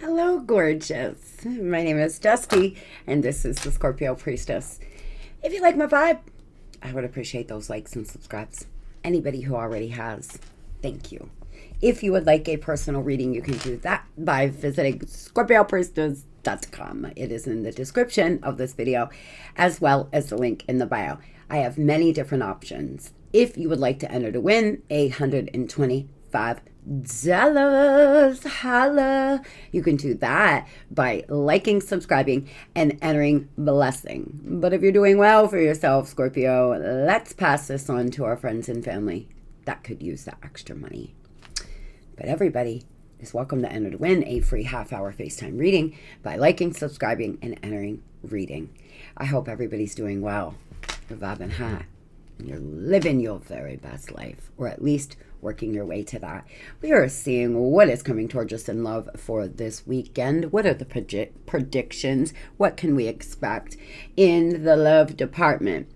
Hello, gorgeous. My name is Dusty, and this is the Scorpio Priestess. If you like my vibe, I would appreciate those likes and subscribes. Anybody who already has, thank you. If you would like a personal reading, you can do that by visiting Scorpiopriestess.com. It is in the description of this video, as well as the link in the bio. I have many different options. If you would like to enter to win $125, holla, you can do that by liking, subscribing, and entering blessing. But if you're doing well for yourself, Scorpio, let's pass this on to our friends and family that could use that extra money. But everybody is welcome to enter to win a free half-hour FaceTime reading by liking, subscribing, and entering reading. I hope everybody's doing well. You're vibing high. You're living your very best life, or at least working your way to that. We are seeing what is coming towards us in love for this weekend. What are the predictions? What can we expect in the love department?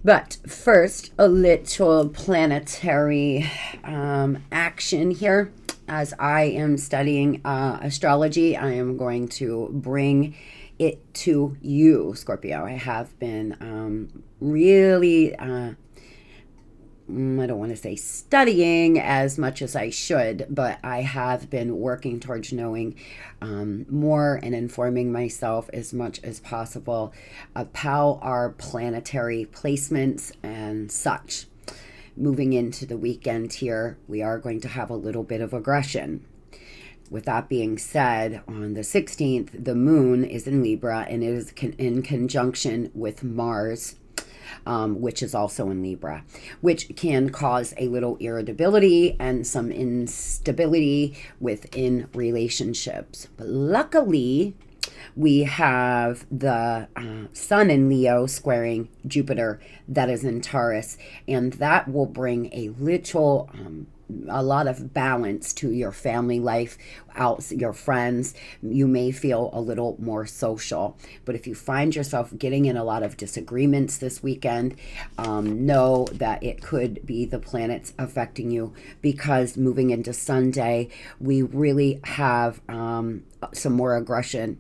But first, a little planetary action here. As I am studying astrology, I am going to bring it to you, Scorpio. I have been really, I don't want to say studying as much as I should, but I have been working towards knowing more and informing myself as much as possible of how our planetary placements and such. Moving into the weekend here, we are going to have a little bit of aggression. With that being said, on the 16th, the moon is in Libra and it is in conjunction with Mars, which is also in Libra, which can cause a little irritability and some instability within relationships. But luckily, we have the Sun in Leo squaring Jupiter that is in Taurus, and that will bring a lot of balance to your family life, your friends. You may feel a little more social. But if you find yourself getting in a lot of disagreements this weekend, know that it could be the planets affecting you, because moving into Sunday, we really have some more aggression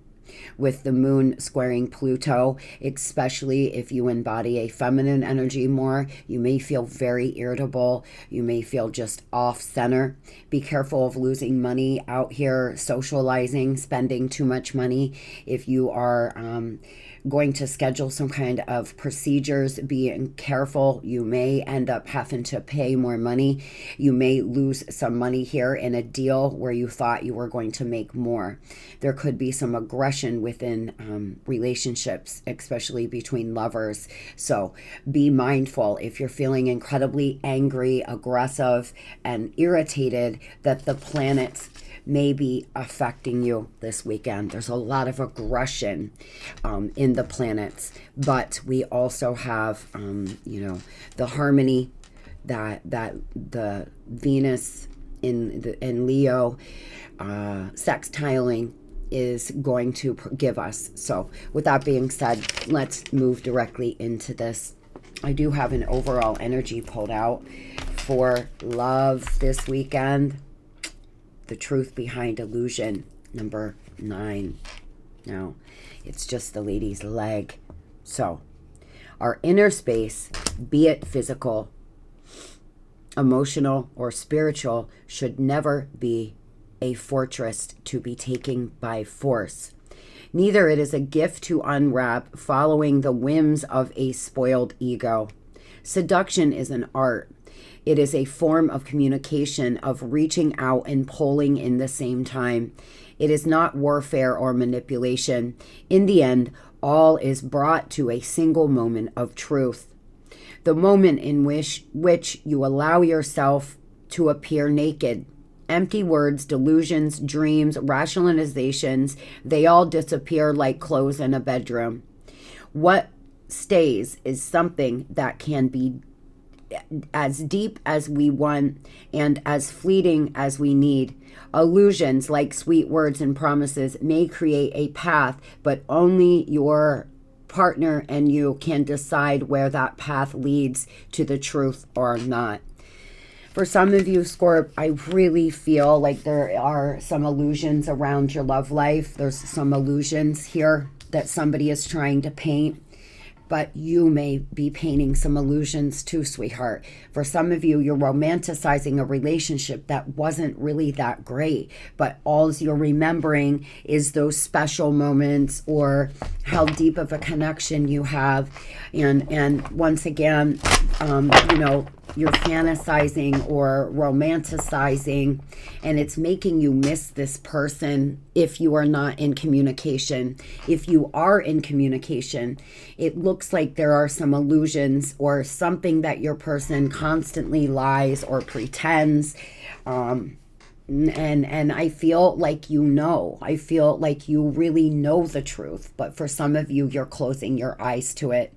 with the moon squaring Pluto, especially if you embody a feminine energy more. You may feel very irritable. You may feel just off center. Be careful of losing money out here, socializing, spending too much money. If you are going to schedule some kind of procedures, being careful. You may end up having to pay more money. You may lose some money here in a deal where you thought you were going to make more. There could be some aggression within relationships, especially between lovers. So be mindful if you're feeling incredibly angry, aggressive, and irritated that the planets may be affecting you this weekend. There's a lot of aggression in the planets, but we also have, the harmony that the Venus in Leo sextiling is going to give us. So with that being said, let's move directly into this. I do have an overall energy pulled out for love this weekend. The truth behind illusion, number 9. Now, it's just the lady's leg. So, our inner space, be it physical, emotional, or spiritual, should never be a fortress to be taken by force. Neither it is a gift to unwrap following the whims of a spoiled ego. Seduction is an art. It is a form of communication, of reaching out and pulling in the same time. It is not warfare or manipulation. In the end, all is brought to a single moment of truth. The moment in which you allow yourself to appear naked. Empty words, delusions, dreams, rationalizations, they all disappear like clothes in a bedroom. What stays is something that can be as deep as we want and as fleeting as we need. Illusions, like sweet words and promises, may create a path, but only your partner and you can decide where that path leads to the truth or not. For some of you, Scorp, I really feel like there are some illusions around your love life. There's some illusions here that somebody is trying to paint, but you may be painting some illusions too, sweetheart. For some of you, you're romanticizing a relationship that wasn't really that great, but all you're remembering is those special moments or how deep of a connection you have. And once again, you know, you're fantasizing or romanticizing, and it's making you miss this person if you are not in communication. If you are in communication, it looks like there are some illusions or something that your person constantly lies or pretends. And I feel like you know. I feel like you really know the truth, but for some of you, you're closing your eyes to it.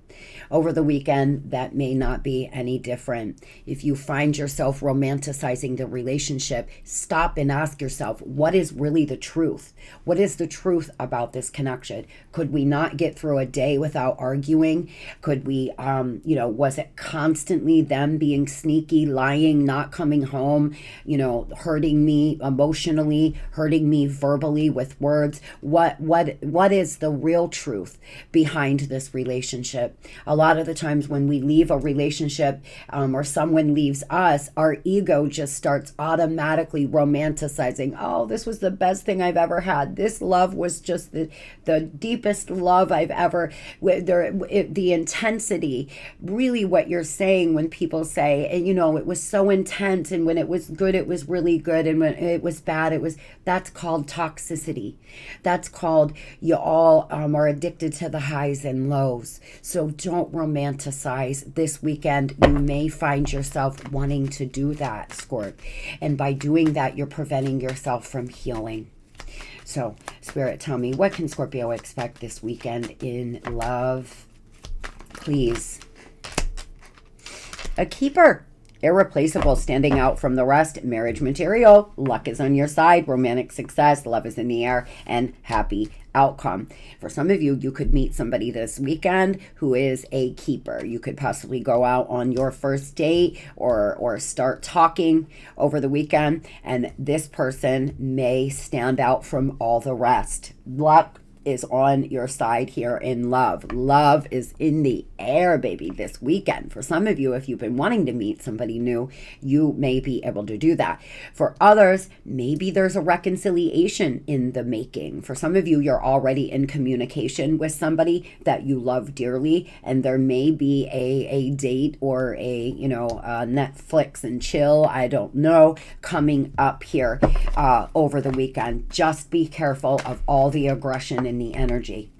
Over the weekend, that may not be any different. If you find yourself romanticizing the relationship, stop and ask yourself, what is really the truth? What is the truth about this connection? Could we not get through a day without arguing? Could we, you know, was it constantly them being sneaky, lying, not coming home, you know, hurting me emotionally, hurting me verbally with words? What is the real truth behind this relationship? A lot of the times when we leave a relationship or someone leaves us, our ego just starts automatically romanticizing. Oh, this was the best thing I've ever had. This love was just the deepest love I've ever. The intensity, really what you're saying when people say, and you know, it was so intense, and when it was good, it was really good, and when it was bad, that's called toxicity. That's called you all are addicted to the highs and lows. So don't romanticize this weekend. You may find yourself wanting to do that, Scorp. And by doing that, you're preventing yourself from healing. So, Spirit, tell me, what can Scorpio expect this weekend in love? Please. A keeper. Irreplaceable, standing out from the rest, marriage material, luck is on your side, romantic success, love is in the air, and happy outcome. For some of you, you could meet somebody this weekend who is a keeper. You could possibly go out on your first date or start talking over the weekend, and this person may stand out from all the rest. Luck is on your side here in love. Love is in the air, baby, this weekend. For some of you, if you've been wanting to meet somebody new, you may be able to do that. For others, maybe there's a reconciliation in the making. For some of you, you're already in communication with somebody that you love dearly, and there may be a date or a, you know, Netflix and chill, I don't know, coming up here over the weekend. Just be careful of all the aggression and the energy.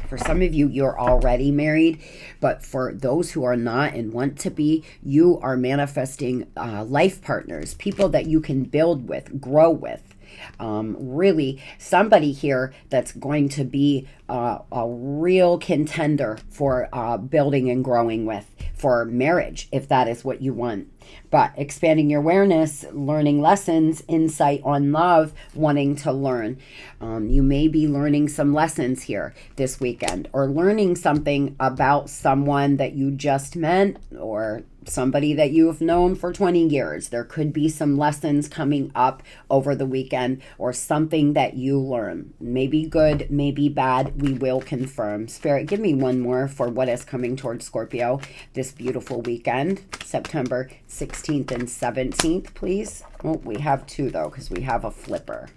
For some of you, you're already married, but for those who are not and want to be, you are manifesting life partners, people that you can build with, grow with. Really somebody here that's going to be a real contender for building and growing with, for marriage, if that is what you want. But expanding your awareness, learning lessons, insight on love, wanting to learn. You may be learning some lessons here this weekend, or learning something about someone that you just met, or somebody that you've known for 20 years. There could be some lessons coming up over the weekend, or something that you learn. Maybe good, maybe bad. We will confirm. Spirit, give me one more for what is coming towards Scorpio this beautiful weekend, September 16th and 17th, please. Oh, we have two, though, because we have a flipper.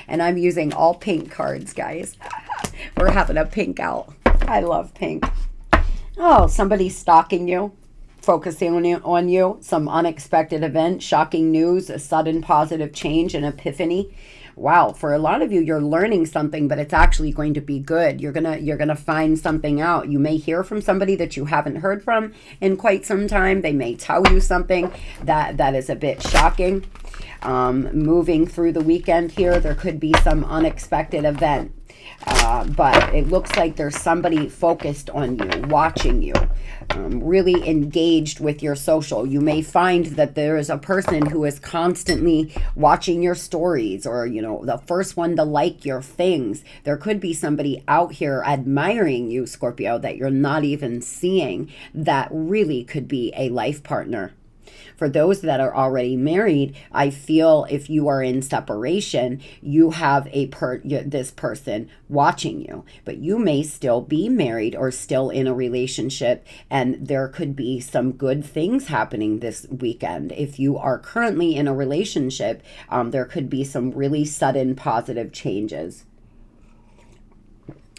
And I'm using all pink cards, guys. We're having a pink out. I love pink. Oh, somebody's stalking you, focusing on you, some unexpected event, shocking news, a sudden positive change, an epiphany. Wow, for a lot of you, you're learning something, but it's actually going to be good. You're gonna find something out. You may hear from somebody that you haven't heard from in quite some time. They may tell you something that is a bit shocking. Moving through the weekend here, there could be some unexpected event. But it looks like there's somebody focused on you, watching you, really engaged with your social. You may find that there is a person who is constantly watching your stories, or, you know, the first one to like your things. There could be somebody out here admiring you, Scorpio, that you're not even seeing, that really could be a life partner. For those that are already married, I feel if you are in separation, you have this person watching you, but you may still be married or still in a relationship, and there could be some good things happening this weekend. If you are currently in a relationship, there could be some really sudden positive changes.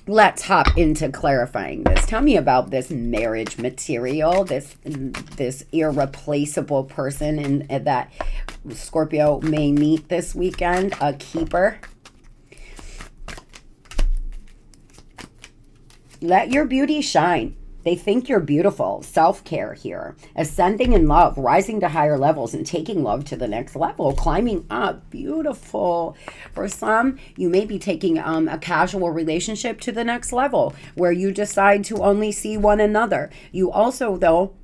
Let's hop into clarifying this. Tell me about this marriage material, this irreplaceable person that Scorpio may meet this weekend, a keeper. Let your beauty shine. They think you're beautiful. Self-care here. Ascending in love, rising to higher levels and taking love to the next level. Climbing up. Beautiful. For some, you may be taking a casual relationship to the next level where you decide to only see one another. You also, though,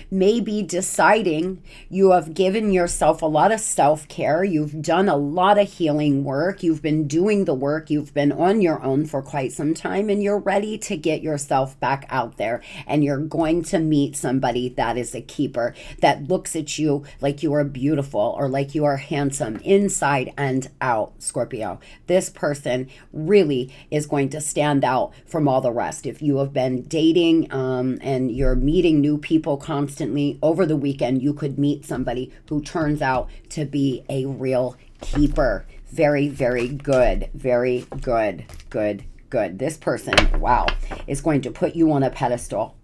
may be deciding you have given yourself a lot of self-care. You've done a lot of healing work. You've been doing the work. You've been on your own for quite some time, and you're ready to get yourself back out there. And you're going to meet somebody that is a keeper, that looks at you like you are beautiful or like you are handsome inside and out, Scorpio. This person really is going to stand out from all the rest. If you have been dating and you're meeting new people constantly, over the weekend you could meet somebody who turns out to be a real keeper. Very, very good. Very good. Good. This person, wow, is going to put you on a pedestal.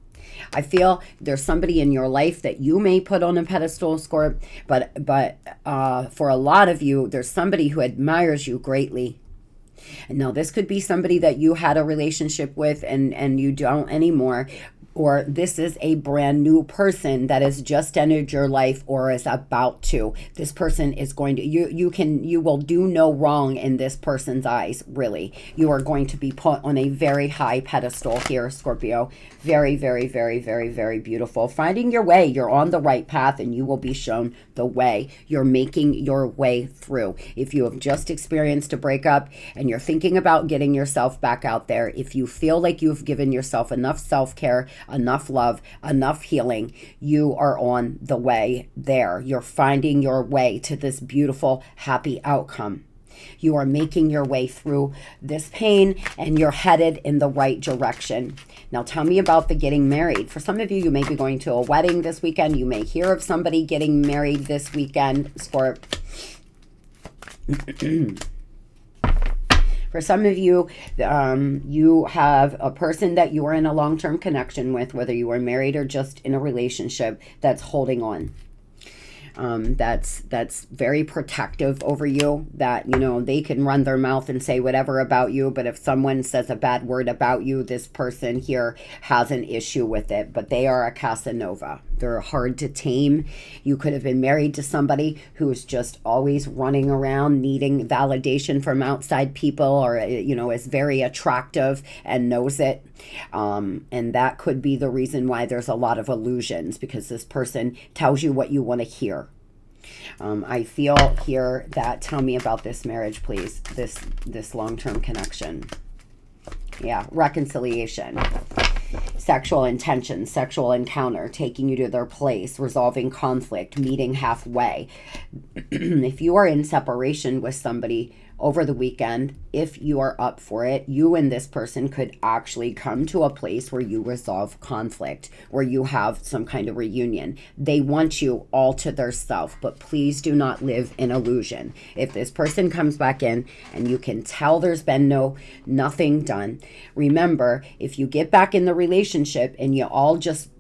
I feel there's somebody in your life that you may put on a pedestal, Scorp, but for a lot of you, there's somebody who admires you greatly. And now this could be somebody that you had a relationship with and you don't anymore, or this is a brand new person that has just entered your life or is about to. This person is going to, you will do no wrong in this person's eyes, really. You are going to be put on a very high pedestal here, Scorpio. Very, very, very, very, very beautiful. Finding your way. You're on the right path and you will be shown the way. You're making your way through. If you have just experienced a breakup and you're thinking about getting yourself back out there, if you feel like you've given yourself enough self-care, enough love, enough healing, you are on the way there. You're finding your way to this beautiful, happy outcome. You are making your way through this pain and you're headed in the right direction. Now tell me about the getting married. For some of you, you may be going to a wedding this weekend. You may hear of somebody getting married this weekend, Scorp. For some of you, you have a person that you are in a long-term connection with, whether you are married or just in a relationship, that's holding on. That's very protective over you, that, you know, they can run their mouth and say whatever about you, but if someone says a bad word about you, this person here has an issue with it, but they are a Casanova. They're hard to tame. You could have been married to somebody who's just always running around needing validation from outside people, or, you know, is very attractive and knows it. And that could be the reason why there's a lot of illusions, because this person tells you what you want to hear. I feel here that, tell me about this marriage, please. This long-term connection. Yeah, reconciliation. Sexual intention, sexual encounter, taking you to their place, resolving conflict, meeting halfway. If you are in separation with somebody over the weekend, if you are up for it, you and this person could actually come to a place where you resolve conflict, where you have some kind of reunion. They want you all to their self, but please do not live in illusion. If this person comes back in and you can tell there's been nothing done, remember, if you get back in the relationship and you all just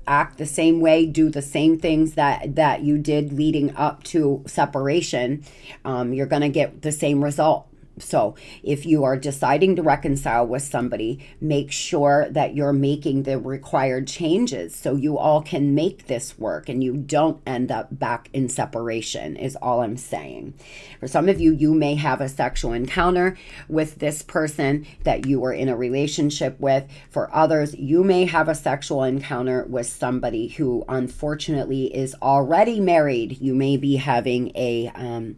act the same way, do the same things that you did leading up to separation, you're going to get the same result. So if you are deciding to reconcile with somebody, make sure that you're making the required changes so you all can make this work and you don't end up back in separation, is all I'm saying. For some of you, you may have a sexual encounter with this person that you were in a relationship with. For others, you may have a sexual encounter with somebody who unfortunately is already married. You may be having a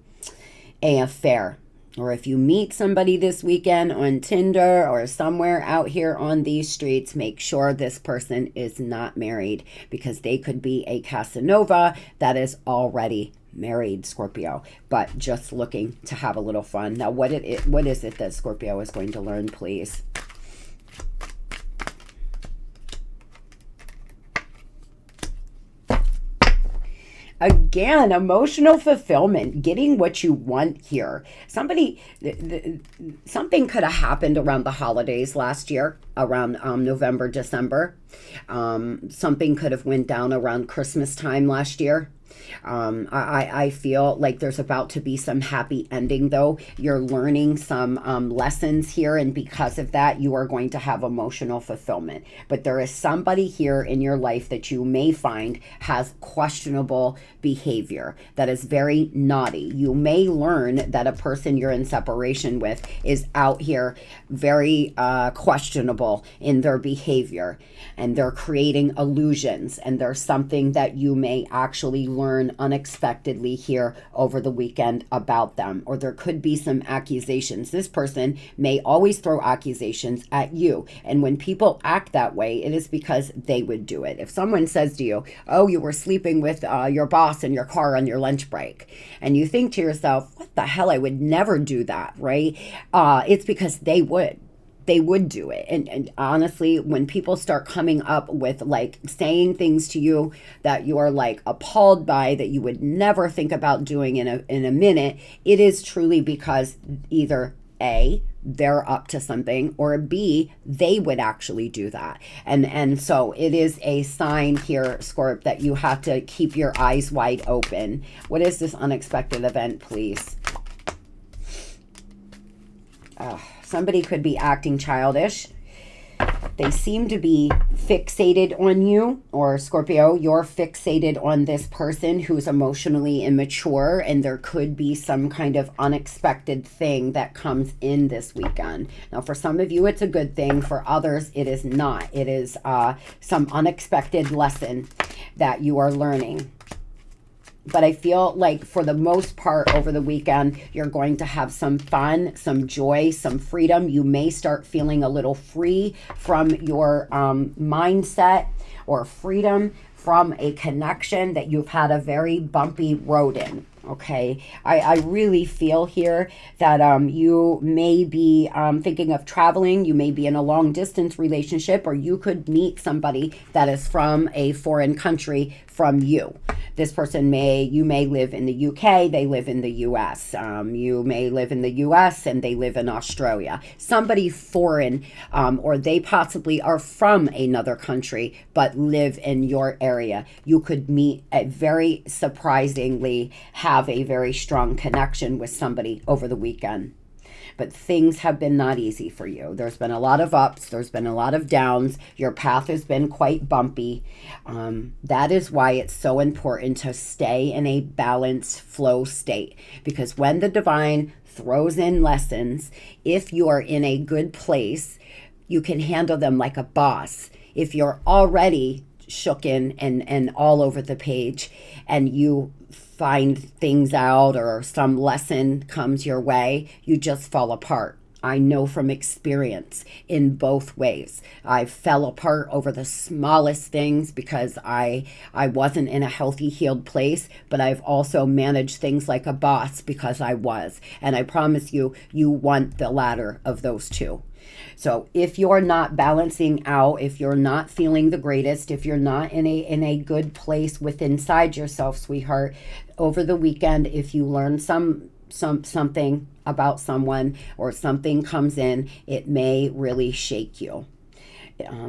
affair. Or if you meet somebody this weekend on Tinder or somewhere out here on these streets, make sure this person is not married, because they could be a Casanova that is already married, Scorpio, but just looking to have a little fun. Now, what is it that Scorpio is going to learn, please? Again, emotional fulfillment, getting what you want here. Something could have happened around the holidays last year, around November, December. Something could have went down around Christmas time last year. I feel like there's about to be some happy ending, though. You're learning some lessons here, and because of that, you are going to have emotional fulfillment. But there is somebody here in your life that you may find has questionable behavior, that is very naughty. You may learn that a person you're in separation with is out here very questionable in their behavior, and they're creating illusions, and there's something that you may actually learn unexpectedly here over the weekend about them. Or there could be some accusations. This person may always throw accusations at you, and when people act that way, it is because they would do it. If someone says to you, oh, you were sleeping with your boss in your car on your lunch break, and you think to yourself, what the hell, I would never do that, right? It's because they would do it. And honestly, when people start coming up with like saying things to you that you are like appalled by, that you would never think about doing in a minute, it is truly because either A, they're up to something, or B, they would actually do that. And so it is a sign here, Scorp, that you have to keep your eyes wide open. What is this unexpected event, please? Somebody could be acting childish. They seem to be fixated on you, or Scorpio, you're fixated on this person who's emotionally immature, and there could be some kind of unexpected thing that comes in this weekend. Now, for some of you, it's a good thing. For others, it is not. It is some unexpected lesson that you are learning. But I feel like for the most part over the weekend, you're going to have some fun, some joy, some freedom. You may start feeling a little free from your mindset, or freedom from a connection that you've had a very bumpy road in. Okay, I really feel here that you may be thinking of traveling. You may be in a long distance relationship, or you could meet somebody that is from a foreign country from you. This person you may live in the UK, they live in the US. You may live in the US and they live in Australia. Somebody foreign, or they possibly are from another country but live in your area. You could meet a very surprisingly have a very strong connection with somebody over the weekend. But things have been not easy for you. There's been a lot of ups. There's been a lot of downs. Your path has been quite bumpy. That is why it's so important to stay in a balanced flow state. Because when the divine throws in lessons, if you are in a good place, you can handle them like a boss. If you're already shooken and all over the page, and you find things out, or some lesson comes your way, you just fall apart. I know from experience in both ways. I fell apart over the smallest things because I wasn't in a healthy, healed place, but I've also managed things like a boss because I was. And I promise you, you want the latter of those two. So if you're not balancing out, if you're not feeling the greatest, if you're not in a good place within inside yourself, sweetheart, over the weekend, if you learn something about someone, or something comes in, it may really shake you.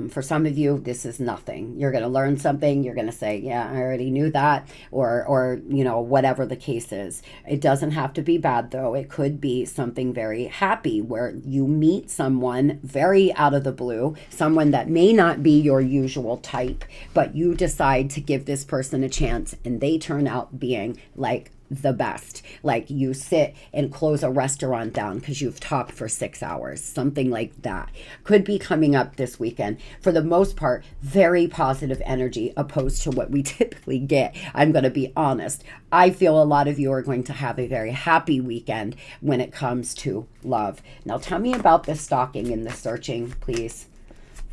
For some of you, this is nothing. You're going to learn something. You're going to say, yeah, I already knew that, or whatever the case is. It doesn't have to be bad, though. It could be something very happy, where you meet someone very out of the blue, someone that may not be your usual type, but you decide to give this person a chance, and they turn out being like the best. Like you sit and close a restaurant down because you've talked for 6 hours. Something like that could be coming up this weekend. For the most part, very positive energy opposed to what we typically get. I'm going to be honest. I feel a lot of you are going to have a very happy weekend when it comes to love. Now tell me about the stalking and the searching, please.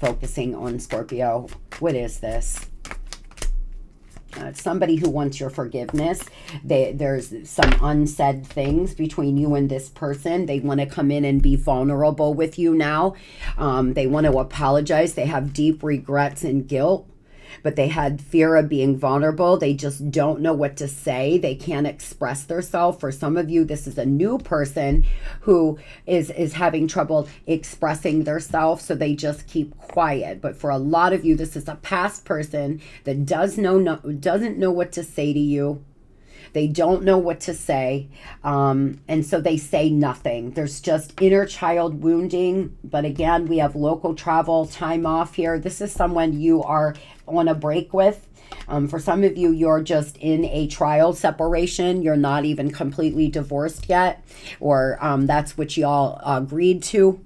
Focusing on Scorpio. What is this? Somebody who wants your forgiveness. There's some unsaid things between you and this person. They want to come in and be vulnerable with you now. They want to apologize. They have deep regrets and guilt, but they had fear of being vulnerable. They just don't know what to say. They can't express themselves. For some of you, this is a new person who is having trouble expressing themselves, so they just keep quiet. But for a lot of you, this is a past person that doesn't know what to say to you. They don't know what to say, and so they say nothing. There's just inner child wounding. But again, we have local travel, time off here. This is someone you are on a break with. For some of you, you're just in a trial separation. You're not even completely divorced yet, or that's what y'all agreed to.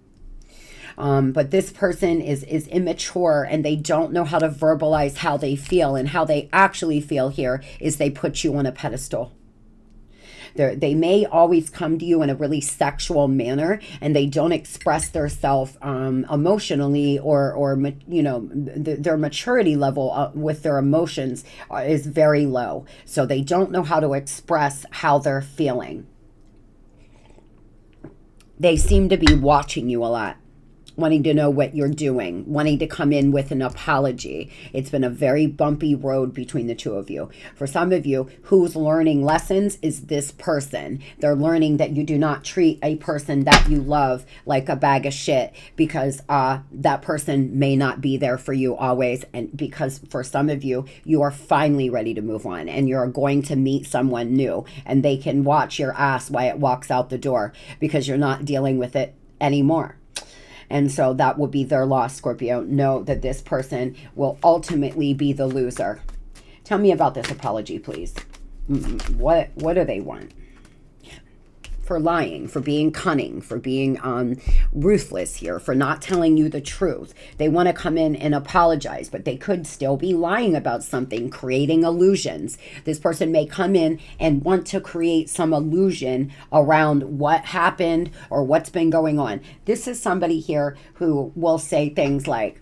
But this person is immature, and they don't know how to verbalize how they feel. And how they actually feel here is they put you on a pedestal. They may always come to you in a really sexual manner, and they don't express themselves emotionally, or you know, their maturity level with their emotions is very low. So they don't know how to express how they're feeling. They seem to be watching you a lot, wanting to know what you're doing, wanting to come in with an apology. It's been a very bumpy road between the two of you. For some of you, who's learning lessons is this person. They're learning that you do not treat a person that you love like a bag of shit, because that person may not be there for you always. And because for some of you, you are finally ready to move on, and you're going to meet someone new, and they can watch your ass while it walks out the door because you're not dealing with it anymore. And so that will be their loss, Scorpio. Know that this person will ultimately be the loser. Tell me about this apology, please. What do they want? For lying, for being cunning, for being ruthless here, for not telling you the truth. They want to come in and apologize, but they could still be lying about something, creating illusions. This person may come in and want to create some illusion around what happened or what's been going on. This is somebody here who will say things like,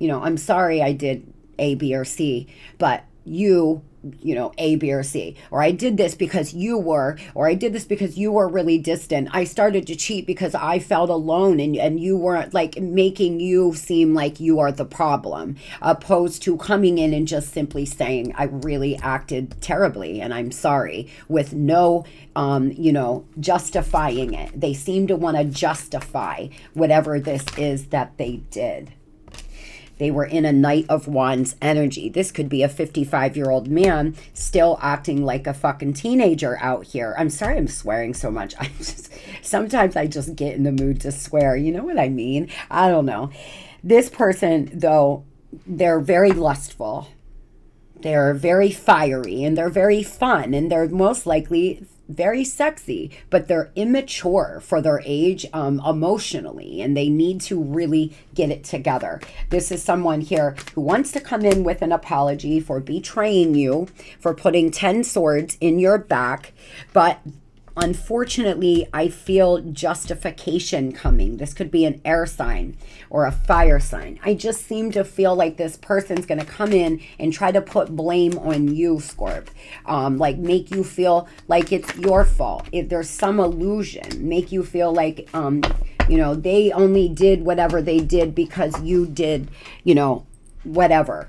you know, I'm sorry I did A, B, or C, but you know, A, B, or C, or I did this because you were, or I did this because you were really distant. I started to cheat because I felt alone, and you weren't, like, making you seem like you are the problem, opposed to coming in and just simply saying, I really acted terribly and I'm sorry, with no, you know, justifying it. They seem to want to justify whatever this is that they did. They were in a Knight of Wands energy. This could be a 55-year-old man still acting like a fucking teenager out here. I'm sorry I'm swearing so much. Sometimes I just get in the mood to swear. You know what I mean? I don't know. This person, though, they're very lustful. They're very fiery, and they're very fun, and they're most likely very sexy, but they're immature for their age emotionally, and they need to really get it together. This is someone here who wants to come in with an apology for betraying you, for putting 10 swords in your back, but unfortunately, I feel justification coming. This could be an air sign or a fire sign. I just seem to feel like this person's going to come in and try to put blame on you, Scorp. Like make you feel like it's your fault. If there's some illusion, make you feel like, you know, they only did whatever they did because you did, you know, whatever.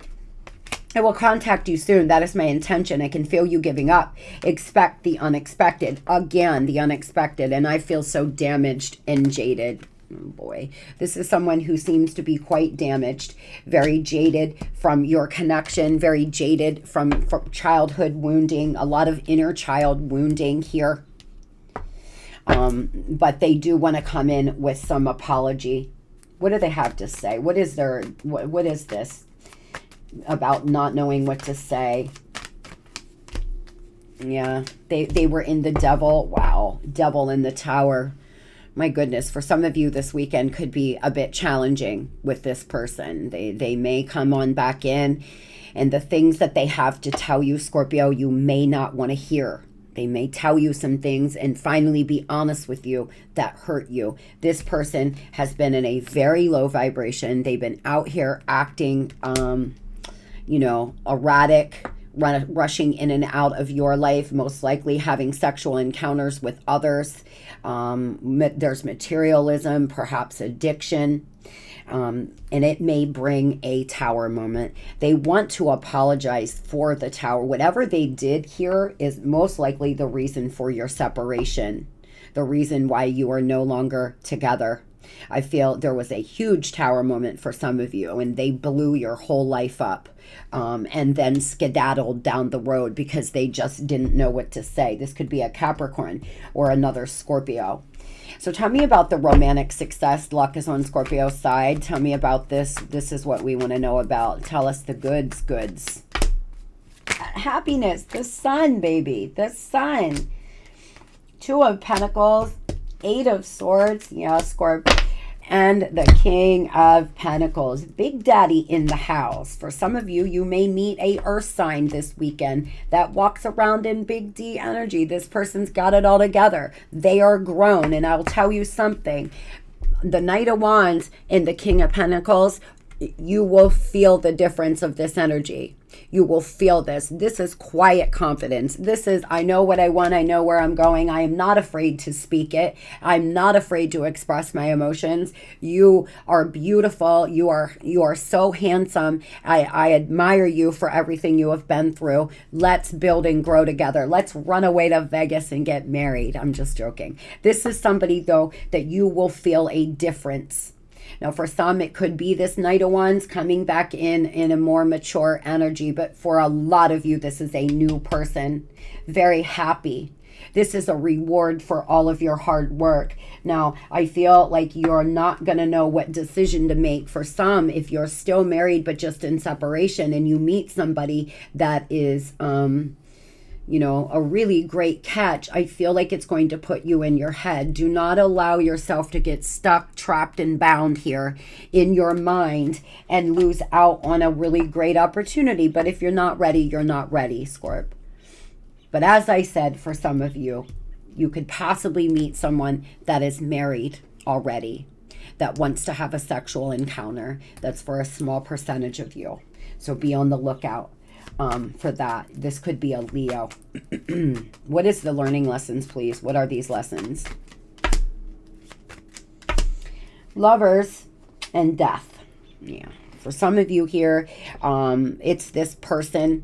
I will contact you soon. That is my intention. I can feel you giving up. Expect the unexpected. Again, the unexpected. And I feel so damaged and jaded. Oh boy. This is someone who seems to be quite damaged, very jaded from your connection, very jaded from childhood wounding, a lot of inner child wounding here. But they do want to come in with some apology. What do they have to say? What is their, what is this? About not knowing what to say. Yeah, they were in the devil. Wow, devil in the tower. My goodness, for some of you, this weekend could be a bit challenging with this person. They may come on back in, and the things that they have to tell you, Scorpio, you may not want to hear. They may tell you some things and finally be honest with you that hurt you. This person has been in a very low vibration. They've been out here acting, erratic, rushing in and out of your life, most likely having sexual encounters with others. There's materialism, perhaps addiction. And it may bring a tower moment. They want to apologize for the tower. Whatever they did here is most likely the reason for your separation, the reason why you are no longer together. I feel there was a huge tower moment for some of you, and they blew your whole life up, and then skedaddled down the road because they just didn't know what to say. This could be a Capricorn or another Scorpio. So tell me about the romantic success. Luck is on Scorpio's side. Tell me about this. This is what we want to know about. Tell us the goods. Happiness. The sun, baby. The sun. 2 of Pentacles. 8 of Swords. Yeah, Scorp. And the King of Pentacles. Big Daddy in the house. For some of you, you may meet a earth sign this weekend that walks around in big D energy. This person's got it all together. They are grown. And I'll tell you something. The Knight of Wands and the King of Pentacles, you will feel the difference of this energy. You will feel this. This is quiet confidence. This is, I know what I want. I know where I'm going. I am not afraid to speak it. I'm not afraid to express my emotions. You are beautiful. You are so handsome. I admire you for everything you have been through. Let's build and grow together. Let's run away to Vegas and get married. I'm just joking. This is somebody, though, that you will feel a difference. Now, for some, it could be this Knight of Wands coming back in a more mature energy. But for a lot of you, this is a new person, very happy. This is a reward for all of your hard work. Now, I feel like you're not going to know what decision to make. For some, if you're still married but just in separation and you meet somebody that is a really great catch, I feel like it's going to put you in your head. Do not allow yourself to get stuck, trapped, and bound here in your mind and lose out on a really great opportunity. But if you're not ready, you're not ready, Scorp. But as I said, for some of you, you could possibly meet someone that is married already, that wants to have a sexual encounter. That's for a small percentage of you. So be on the lookout for that. This could be a Leo. What is the learning lessons, please? What are these lessons? Lovers and death. Yeah. For some of you here, it's this person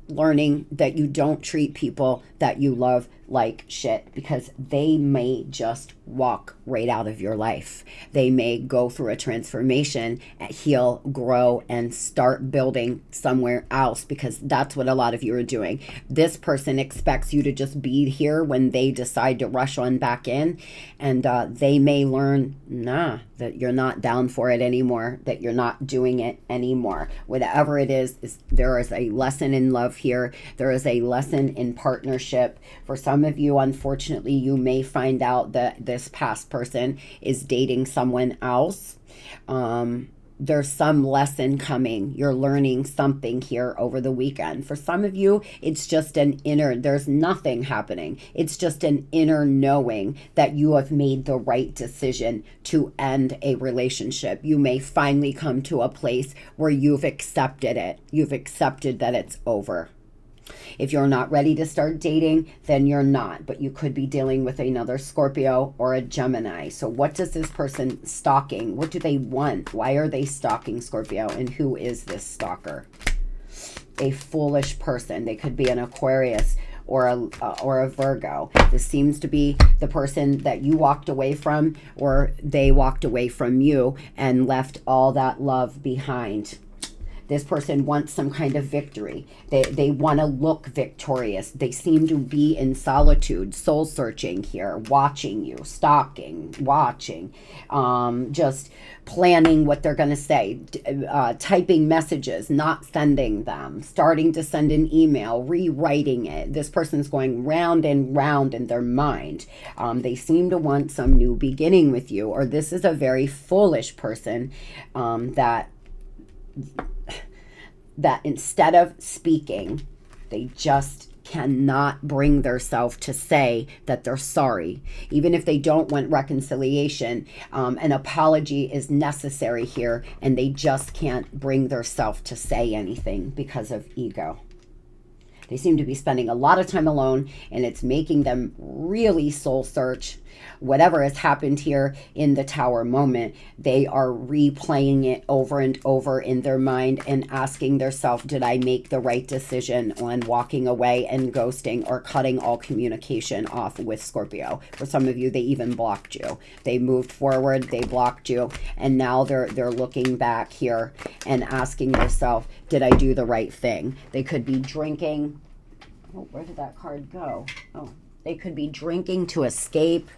learning that you don't treat people that you love like shit, because they may just walk right out of your life. They may go through a transformation, heal, grow, and start building somewhere else, because that's what a lot of you are doing. This person expects you to just be here when they decide to rush on back in, and they may learn, that you're not down for it anymore, that you're not doing it anymore. Whatever it is there is a lesson in love here. There is a lesson in partnership. For some of you, unfortunately, you may find out that this past person is dating someone else. There's some lesson coming. You're learning something here over the weekend. For some of you, it's just there's nothing happening. It's just an inner knowing that you have made the right decision to end a relationship. You may finally come to a place where you've accepted it. You've accepted that it's over. If you're not ready to start dating, then you're not. But you could be dealing with another Scorpio or a Gemini. So what does this person stalking? What do they want? Why are they stalking Scorpio? And who is this stalker? A foolish person. They could be an Aquarius or a Virgo. This seems to be the person that you walked away from, or they walked away from you and left all that love behind. This person wants some kind of victory. They want to look victorious. They seem to be in solitude, soul searching here, watching you, stalking, watching, just planning what they're going to say, typing messages, not sending them, starting to send an email, rewriting it. This person's going round and round in their mind. They seem to want some new beginning with you, or this is a very foolish person that instead of speaking, they just cannot bring themselves to say that they're sorry. Even if they don't want reconciliation, an apology is necessary here, and they just can't bring themselves to say anything because of ego. They seem to be spending a lot of time alone, and it's making them really soul search. Whatever has happened here in the Tower moment, they are replaying it over and over in their mind and asking themselves, did I make the right decision on walking away and ghosting or cutting all communication off with Scorpio? For some of you, they even blocked you. They moved forward, they blocked you, and now they're looking back here and asking themselves, did I do the right thing? They could be drinking. Oh, where did that card go? Oh, they could be drinking to escape.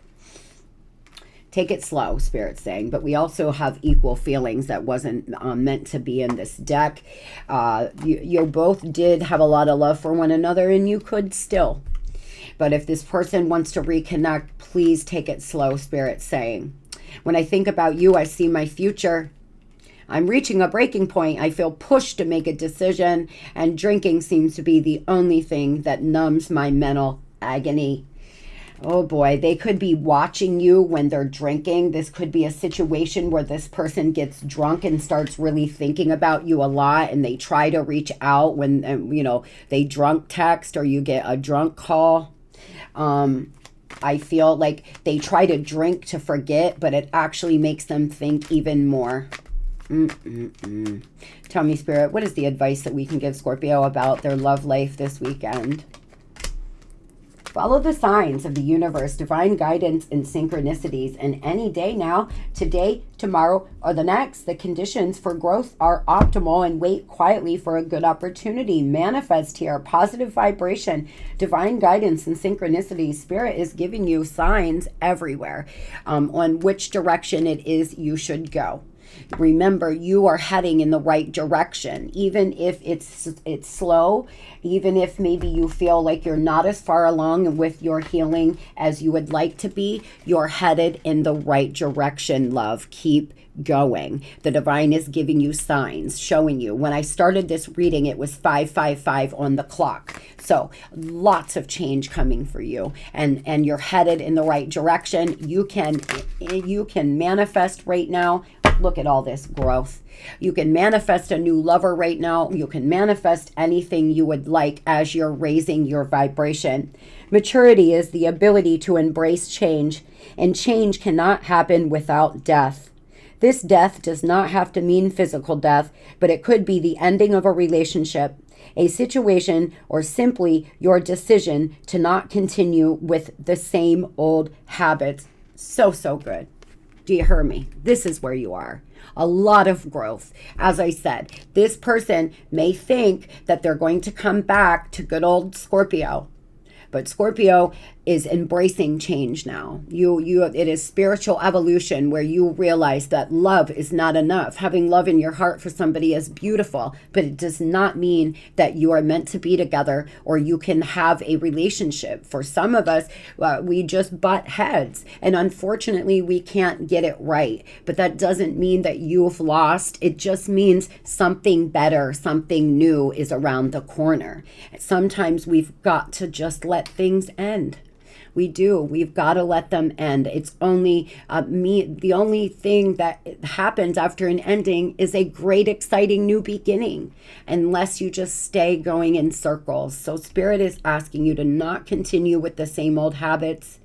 Take it slow, Spirit's saying, but we also have equal feelings that wasn't meant to be in this deck. You both did have a lot of love for one another, and you could still. But if this person wants to reconnect, please take it slow, Spirit's saying. When I think about you, I see my future. I'm reaching a breaking point. I feel pushed to make a decision, and drinking seems to be the only thing that numbs my mental agony. Oh boy, they could be watching you when they're drinking. This could be a situation where this person gets drunk and starts really thinking about you a lot, and they try to reach out when, they drunk text or you get a drunk call. I feel like they try to drink to forget, but it actually makes them think even more. Tell me, Spirit, what is the advice that we can give Scorpio about their love life this weekend? Follow the signs of the universe, divine guidance and synchronicities, and any day now, today, tomorrow, or the next, the conditions for growth are optimal, and wait quietly for a good opportunity. Manifest here, positive vibration, divine guidance and synchronicities. Spirit is giving you signs everywhere on which direction it is you should go. Remember, you are heading in the right direction, even if it's slow, even if maybe you feel like you're not as far along with your healing as you would like to be. You're headed in the right direction, love. Keep going. The divine is giving you signs, showing you. When I started this reading, it was 555 on the clock. So lots of change coming for you, and you're headed in the right direction. You can manifest right now. Look at all this growth. You can manifest a new lover right now. You can manifest anything you would like as you're raising your vibration. Maturity is the ability to embrace change, and change cannot happen without death. This death does not have to mean physical death, but it could be the ending of a relationship, a situation, or simply your decision to not continue with the same old habits. So good. Do you hear me? This is where you are. A lot of growth. As I said, this person may think that they're going to come back to good old Scorpio. But Scorpio is embracing change now. It is spiritual evolution where you realize that love is not enough. Having love in your heart for somebody is beautiful, but it does not mean that you are meant to be together or you can have a relationship. For some of us, we just butt heads, and unfortunately, we can't get it right. But that doesn't mean that you've lost. It just means something better, something new is around the corner. Sometimes we've got to just let things end. We do. We've got to let them end. It's only the only thing that happens after an ending is a great, exciting new beginning, unless you just stay going in circles. So Spirit is asking you to not continue with the same old habits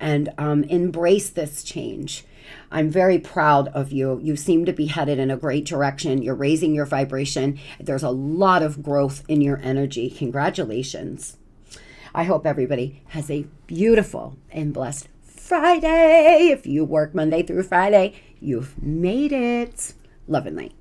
and embrace this change. I'm very proud of you. You seem to be headed in a great direction. You're raising your vibration. There's a lot of growth in your energy. Congratulations. I hope everybody has a beautiful and blessed Friday. If you work Monday through Friday, you've made it. Love and light.